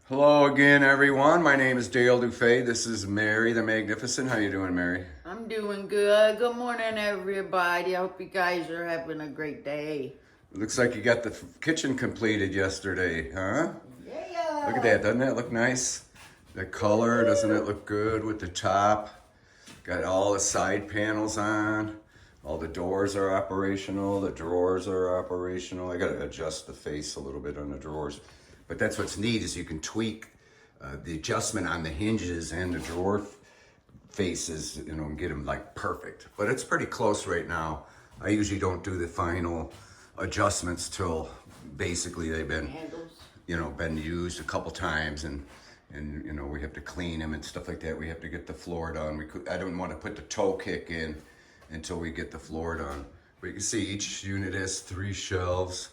Hello again, everyone. My name is Dale DuFay. This is Mary the Magnificent. How you doing, Mary? I'm doing good. Good morning, everybody. I hope you guys are having a great day. Looks like you got the kitchen completed yesterday, huh? Yeah. Look at that. Doesn't that look nice? The color, doesn't it look good with the top? Got all the side panels on. All the doors are operational. The drawers are operational. I got to adjust the face a little bit on the drawers. But that's what's neat is you can tweak the adjustment on the hinges and the drawer faces, and get them like perfect. But it's pretty close right now. I usually don't do the final adjustments till basically they've been, Handles. been used a couple times, and we have to clean them and stuff like that. We have to get the floor done. I don't want to put the toe kick in until we get the floor done. But you can see each unit has 3 shelves.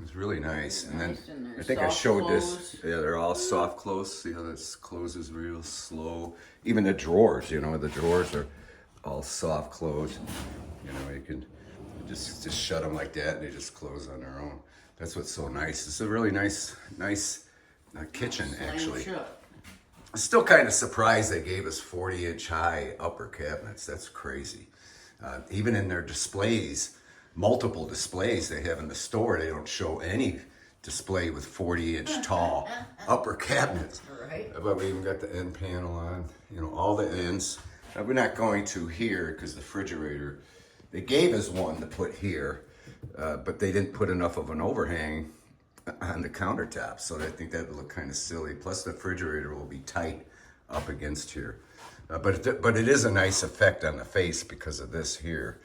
It's really nice. And then I think I showed this. Yeah, they're all soft close. See how this closes real slow. Even the drawers, the drawers are all soft close. You can just shut them like that and they just close on their own. That's what's so nice. It's a really nice kitchen, actually. I'm still kind of surprised they gave us 40-inch high upper cabinets. That's crazy. Even in their displays, multiple displays they have in the store, they don't show any display with 40-inch tall upper cabinets. Right. But we even got the end panel on, all the ends. We're not going to here because the refrigerator, they gave us one to put here, but they didn't put enough of an overhang on the countertop, so I think that would look kind of silly. Plus the refrigerator will be tight up against here. But it is a nice effect on the face because of this here.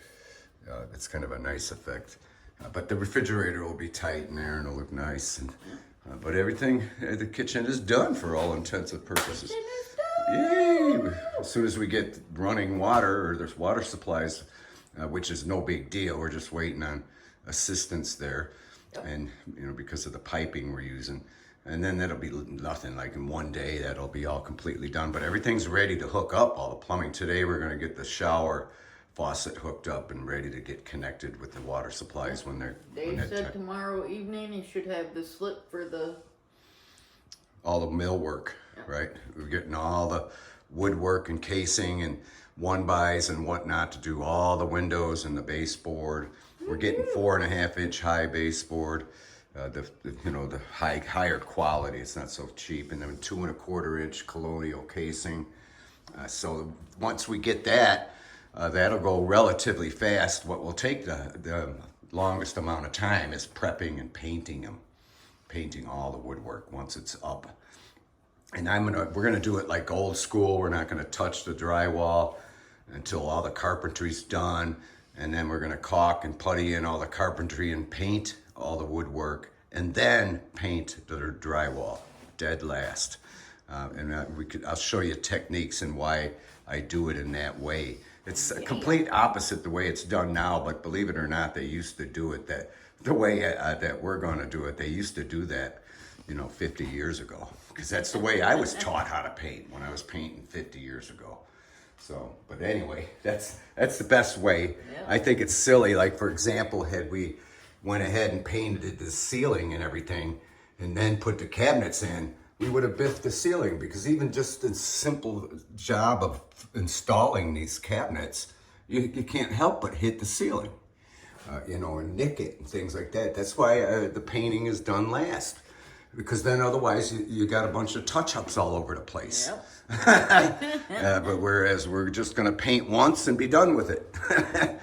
It's kind of a nice effect. But the refrigerator will be tight in there and it'll look nice. But everything, the kitchen is done for all intents and purposes. Yay! As soon as we get running water, or there's water supplies, which is no big deal. We're just waiting on assistance there. And, because of the piping we're using. And then that'll be nothing, like in one day, that'll be all completely done. But everything's ready to hook up, all the plumbing. Today we're gonna get the shower faucet hooked up and ready to get connected with the water supplies when they're... Dave said tomorrow evening he should have the slip for the... all the millwork, right? We're getting all the woodwork and casing and 1-bys and whatnot to do all the windows and the baseboard. We're getting 4.5-inch high baseboard. The higher quality. It's not so cheap. And then 2.25-inch colonial casing. So once we get that, that'll go relatively fast. What will take the longest amount of time is prepping and painting them, painting all the woodwork once it's up. And we're gonna do it like old school. We're not gonna touch the drywall until all the carpentry's done. And then we're gonna caulk and putty in all the carpentry and paint all the woodwork, and then paint the drywall, dead last. I'll show you techniques and why I do it in that way. It's a complete opposite the way it's done now, but believe it or not, they used to do it the way that we're gonna do it. They used to do that, 50 years ago, because that's the way I was taught how to paint when I was painting 50 years ago. So, but anyway, that's the best way. Yeah. I think it's silly. Like, for example, had we went ahead and painted the ceiling and everything and then put the cabinets in, we would have biffed the ceiling, because even just the simple job of installing these cabinets, you can't help but hit the ceiling, and nick it and things like that. That's why the painting is done last, because then otherwise you got a bunch of touch-ups all over the place. Yep. But whereas we're just gonna paint once and be done with it. Yep.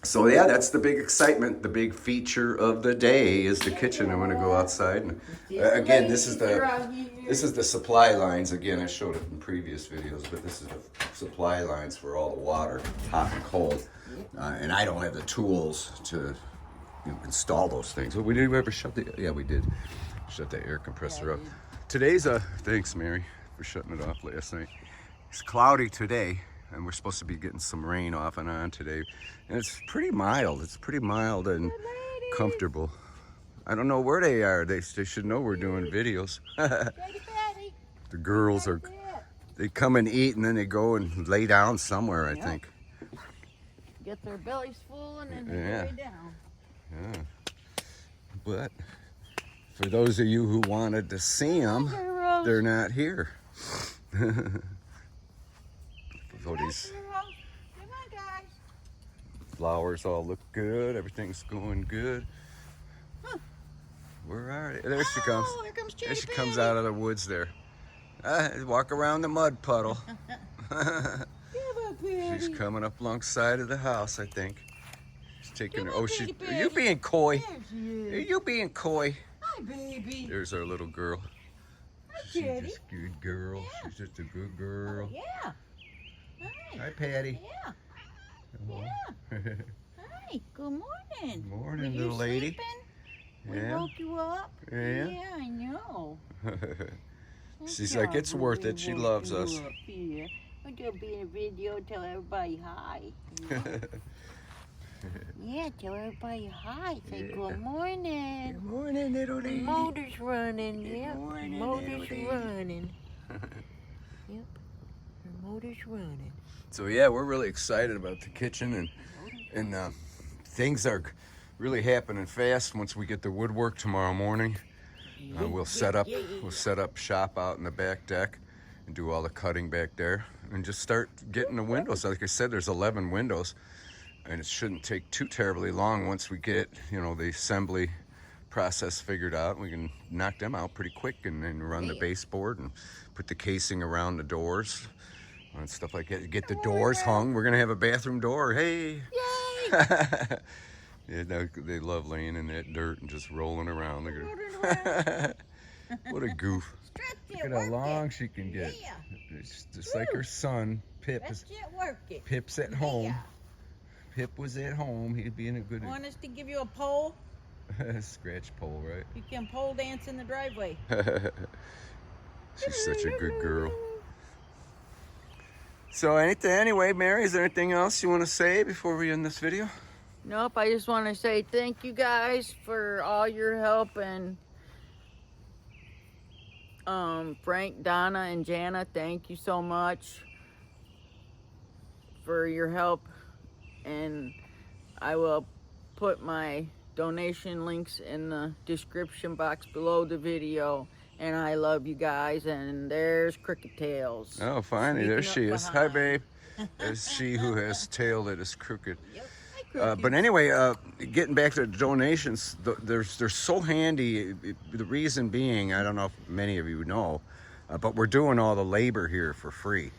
So yeah, that's the big excitement. The big feature of the day is the kitchen. I'm gonna go outside and again, this is the supply lines. Again, I showed it in previous videos, but this is the supply lines for all the water, hot and cold. And I don't have the tools to install those things. Well, we did ever shut the? Yeah, we did shut the air compressor up. Today's thanks, Mary, for shutting it off last night. It's cloudy today, and we're supposed to be getting some rain off and on today. And it's pretty mild. It's pretty mild and comfortable. I don't know where they are. They should know we're doing videos. The girls they come and eat and then they go and lay down somewhere, I think. Get their bellies full and then they lay down. Yeah. But For those of you who wanted to see them, they're not here. So these flowers all look good. Everything's going good. Where are they? There she comes. Here comes There she comes out of the woods there. Walk around the mud puddle. She's coming up alongside of the house, I think. She's taking her. Oh, she's. Are you being coy? Are you being coy? Hi, baby. There's our little girl. She's just a good girl. Yeah. She's just a good girl. Oh, yeah. Hi. Hi, Patty. Yeah. Hello. Yeah. Hi. Good morning. Morning, Were little you lady. sleeping? We Yeah. woke you up? Yeah. Yeah, I know. She's like, it's worth it. She loves us. Yeah. We're gonna be in a video. Tell everybody hi. Yeah, tell everybody hi. Say Yeah. good morning. Good morning, little The lady. motor's running. Yep. morning, The motor's little lady. running. Yep. The motor's running. So yeah, we're really excited about the kitchen, and things are really happening fast. Once we get the woodwork tomorrow morning, we'll set up shop out in the back deck and do all the cutting back there, and just start getting the windows. Like I said, there's 11 windows, and it shouldn't take too terribly long once we get the assembly process figured out. We can knock them out pretty quick, and then run the baseboard and put the casing around the doors and stuff like that. Get the doors hung. We're gonna have a bathroom door. Hey! Yay! Yeah, they love laying in that dirt and just rolling around. Look at her. What a goof. Look at how long she can get. Yeah. It's just like her son, Pip. Let's get working. Pip's at home. Yeah. Pip was at home. He'd be in a good Want us to give you a pole? scratch pole, right? You can pole dance in the driveway. She's such a good girl. So anyway, Mary, is there anything else you want to say before we end this video? Nope, I just want to say thank you guys for all your help, and Frank, Donna, and Jana, thank you so much for your help, and I will put my donation links in the description box below the video. And I love you guys. And there's Cricket Tails. Oh, finally, there she is. Hi, babe. There's she who has tail that is crooked. Yep. Hi, Cricket. But anyway, getting back to the donations, they're so handy. The reason being, I don't know if many of you know, but we're doing all the labor here for free,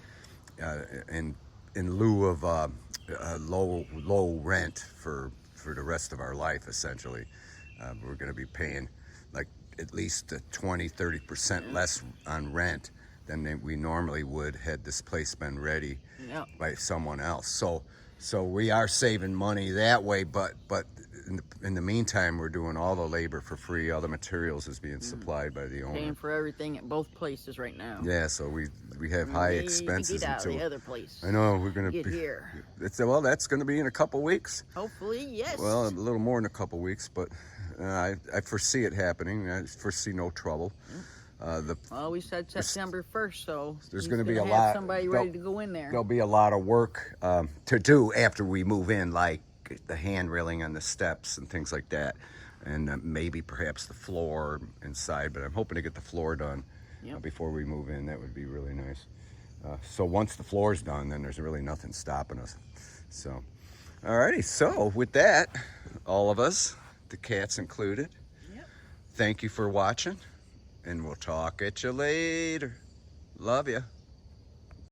in lieu of low rent for the rest of our life. Essentially, we're going to be paying like at least 20-30% less on rent than we normally would had this place been ready by someone else. So we are saving money that way, but in the meantime, we're doing all the labor for free. All the materials is being supplied by the owner. Paying for everything at both places right now. Yeah, so we have high expenses get out until the other place. I know we're gonna Get be here. Well, that's gonna be in a couple weeks. Hopefully, yes. Well, a little more in a couple weeks, but I foresee it happening. I foresee no trouble. Well, we said September 1st, so there's he's going to be a have lot. Somebody ready to go in there. There'll be a lot of work to do after we move in, like the hand railing on the steps and things like that, and maybe perhaps the floor inside. But I'm hoping to get the floor done before we move in. That would be really nice. So once the floor's done, then there's really nothing stopping us. So, alrighty. So with that, all of us, the cats included, thank you for watching. And we'll talk at you later. Love ya.